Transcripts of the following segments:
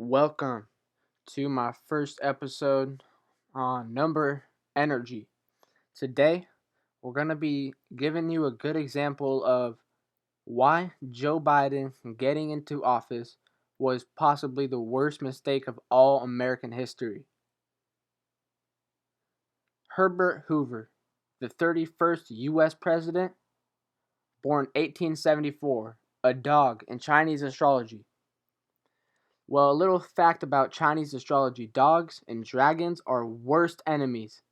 Welcome to my first episode on number energy. Today, we're going to be giving you a good example of why Joe Biden getting into office was possibly the worst mistake of all American history. Herbert Hoover, the 31st U.S. president, born 1874, a dog in Chinese astrology. Well, a little fact about Chinese astrology: dogs and dragons are worst enemies,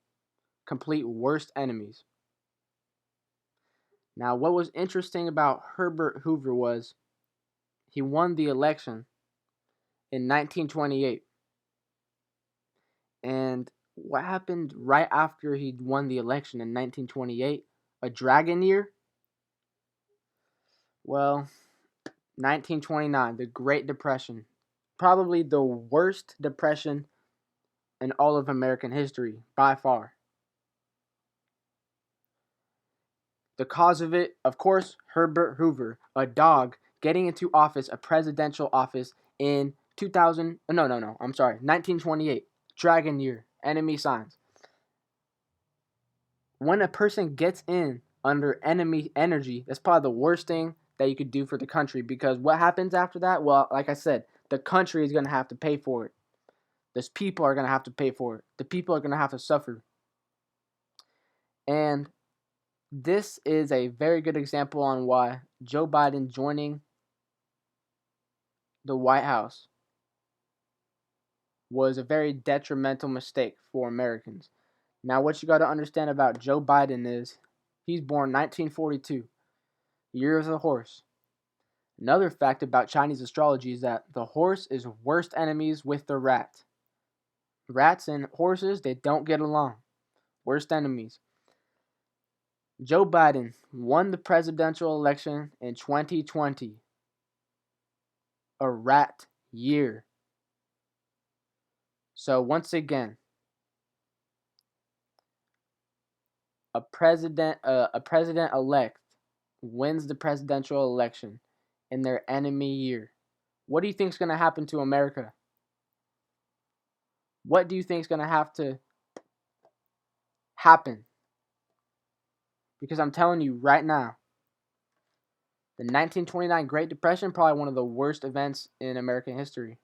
complete worst enemies. Now, what was interesting about Herbert Hoover was he won the election in 1928. And what happened right after he won the election in 1928? A dragon year? Well, 1929, the Great Depression. Probably the worst depression in all of American history, by far. The cause of it, of course, Herbert Hoover, a dog getting into office, a presidential office in 1928. Dragon year, enemy signs. When a person gets in under enemy energy, that's probably the worst thing that you could do for the country, because what happens after that? Well, like I said, the country is going to have to pay for it. Those people are going to have to pay for it. The people are going to have to suffer. And this is a very good example on why Joe Biden joining the White House was a very detrimental mistake for Americans. Now, what you got to understand about Joe Biden is he's born 1942, year of the horse. Another fact about Chinese astrology is that the horse is worst enemies with the rat. Rats and horses, they don't get along. Worst enemies. Joe Biden won the presidential election in 2020. A rat year. So once again, a president-elect wins the presidential election in their enemy year. What do you think is going to happen to America? What do you think is going to have to happen? Because I'm telling you right now, the 1929 Great Depression, probably one of the worst events in American history.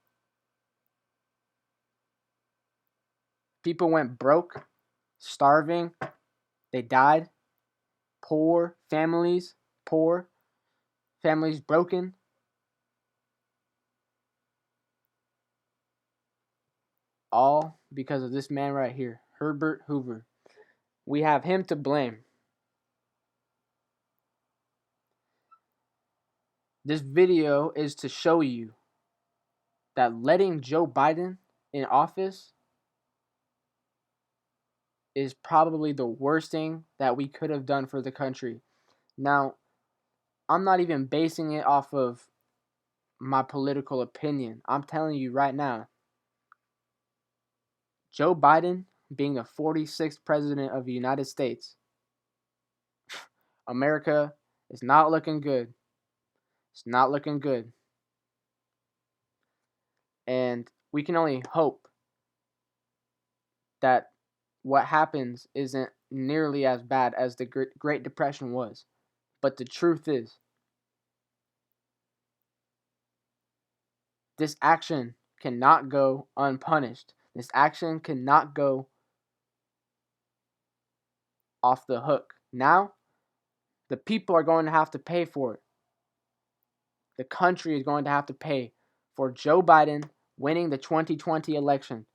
People went broke, starving, they died, poor, families broken. All because of this man right here, Herbert Hoover. We have him to blame. This video is to show you that letting Joe Biden in office is probably the worst thing that we could have done for the country. Now, I'm not even basing it off of my political opinion. I'm telling you right now, Joe Biden being the 46th president of the United States, America is not looking good. It's not looking good. And we can only hope that what happens isn't nearly as bad as the Great Depression was. But the truth is, this action cannot go unpunished. This action cannot go off the hook. Now, the people are going to have to pay for it. The country is going to have to pay for Joe Biden winning the 2020 election.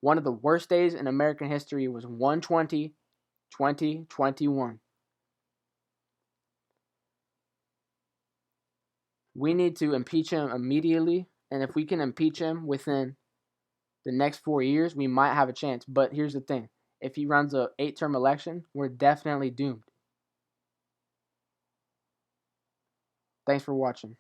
One of the worst days in American history was 1/20/2021. We need to impeach him immediately, and if we can impeach him within the next 4 years, we might have a chance. But here's the thing. If he runs a 8-term election, we're definitely doomed. Thanks for watching.